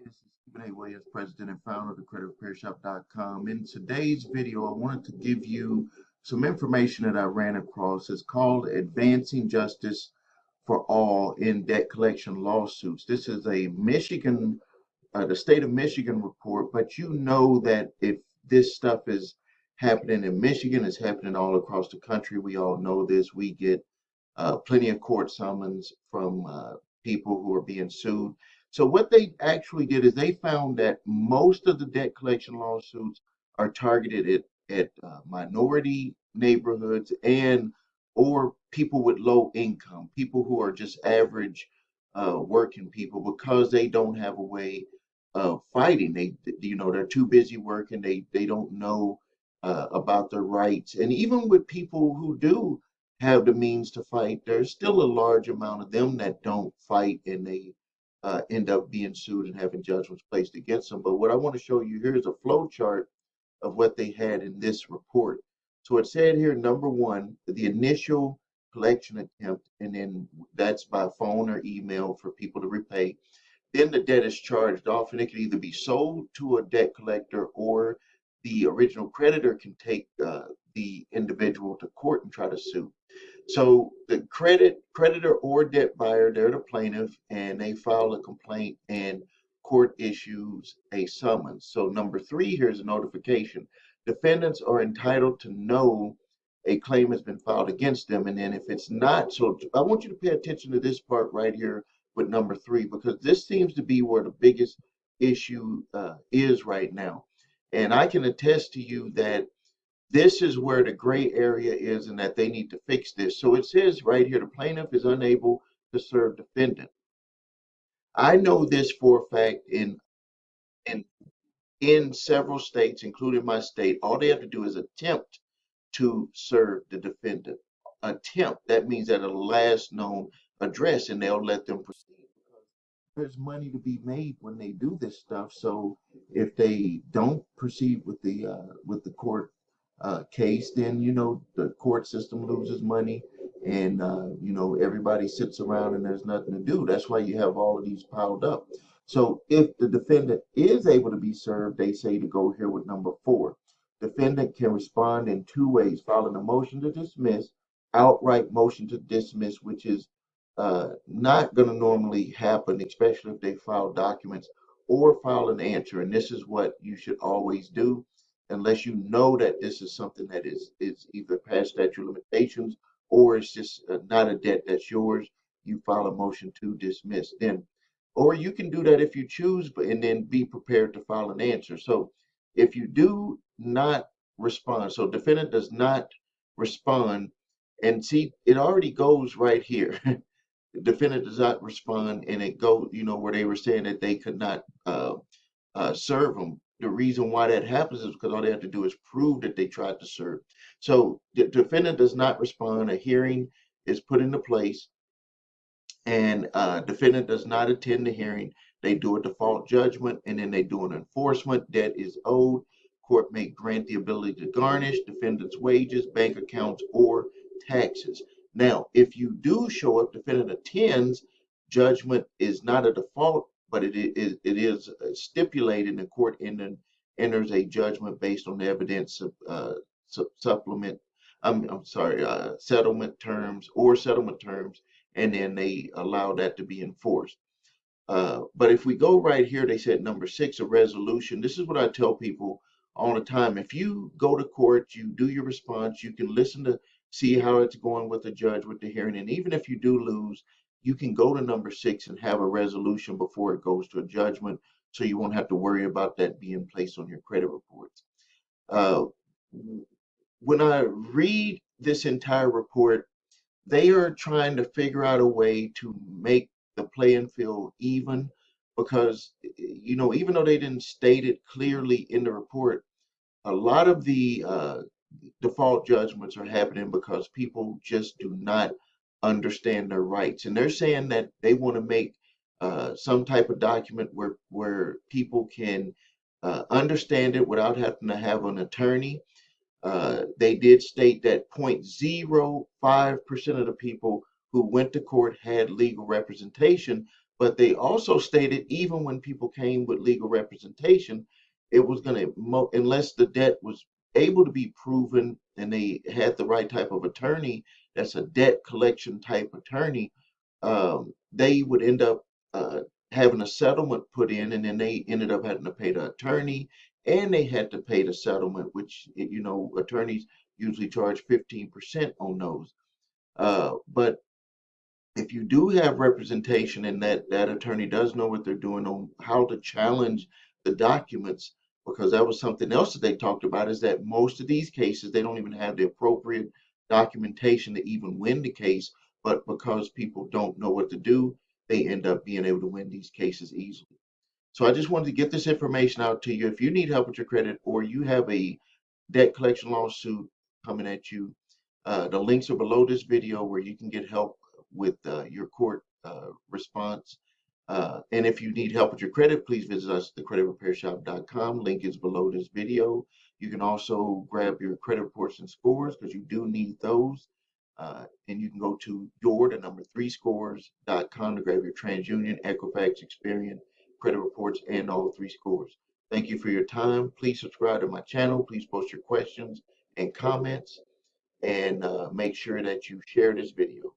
This is Stephen A. Williams, President and founder of the CreditRepairShop.com. In today's video, I wanted to give you some information that I ran across. It's called Advancing Justice for All in Debt Collection Lawsuits. This is a the state of Michigan report, but you know that if this stuff is happening in Michigan, it's happening all across the country. We all know this. We get plenty of court summons from people who are being sued. So what they actually did is they found that most of the debt collection lawsuits are targeted at minority neighborhoods and or people with low income, people who are just average working people because they don't have a way of fighting. They're too busy working. They don't know about their rights. And even with people who do have the means to fight, there's still a large amount of them that don't fight and they end up being sued and having judgments placed against them. But what I want to show you here is a flow chart of what they had in this report. So it said here, number one, the initial collection attempt, and then that's by phone or email for people to repay. Then the debt is charged off, and it can either be sold to a debt collector or the original creditor can take the individual to court and try to sue. So the creditor or debt buyer, they're the plaintiff, and they file a complaint, and court issues a summons. So number three here is a notification. Defendants are entitled to know a claim has been filed against them, and then if it's not, so I want you to pay attention to this part right here with number three, because this seems to be where the biggest issue is right now. And I can attest to you that this is where the gray area is and that they need to fix this. So it says right here, the plaintiff is unable to serve defendant. I know this for a fact in in several states, including my state. All they have to do is attempt to serve the defendant. Attempt, that means at a last known address, and they'll let them proceed because there's money to be made when they do this stuff. So if they don't proceed with the court case, then the court system loses money, and everybody sits around and there's nothing to do. That's why you have all of these piled up. So if the defendant is able to be served, they say to go here with number four. Defendant can respond in two ways: filing a motion to dismiss, outright motion to dismiss, which is not going to normally happen, especially if they file documents, or file an answer. And this is what you should always do, unless you know that this is something that is either past statute of limitations or it's just not a debt that's yours. You file a motion to dismiss then, or you can do that if you choose, but and then be prepared to file an answer. So if you do not respond, so defendant does not respond, and see, it already goes right here. The defendant does not respond, and it goes, where they were saying that they could not serve them. The reason why that happens is because all they have to do is prove that they tried to serve. So the defendant does not respond. A hearing is put into place, and defendant does not attend the hearing. They do a default judgment, and then they do an enforcement. Debt is owed. Court may grant the ability to garnish defendant's wages, bank accounts, or taxes. Now, if you do show up, defendant attends, judgment is not a default, but it is stipulated, and the court enters a judgment based on the evidence of supplement. I'm sorry, settlement terms, and then they allow that to be enforced. But if we go right here, they said number six, a resolution. This is what I tell people all the time. If you go to court, you do your response, you can listen to see how it's going with the judge with the hearing. And even if you do lose, you can go to number six and have a resolution before it goes to a judgment. So you won't have to worry about that being placed on your credit reports. Uh, when I read this entire report, they are trying to figure out a way to make the playing field even because, even though they didn't state it clearly in the report, a lot of the default judgments are happening because people just do not understand their rights. And they're saying that they want to make some type of document where people can understand it without having to have an attorney. They did state that 0.05% of the people who went to court had legal representation, But they also stated even when people came with legal representation, it was going to, unless the debt was able to be proven and they had the right type of attorney, that's a debt collection type attorney, they would end up having a settlement put in, and then they ended up having to pay the attorney, and they had to pay the settlement, which, attorneys usually charge 15% on those. But if you do have representation and that attorney does know what they're doing on how to challenge the documents, because that was something else that they talked about, is that most of these cases they don't even have the appropriate documentation to even win the case, but because people don't know what to do, they end up being able to win these cases easily. So I just wanted to get this information out to you. If you need help with your credit or you have a debt collection lawsuit coming at you, the links are below this video where you can get help with your court response. And if you need help with your credit, please visit us at thecreditrepairshop.com. Link is below this video. You can also grab your credit reports and scores because you do need those. And you can go to the number 3scores.com to grab your TransUnion, Equifax, Experian credit reports, and all three scores. Thank you for your time. Please subscribe to my channel. Please post your questions and comments, and make sure that you share this video.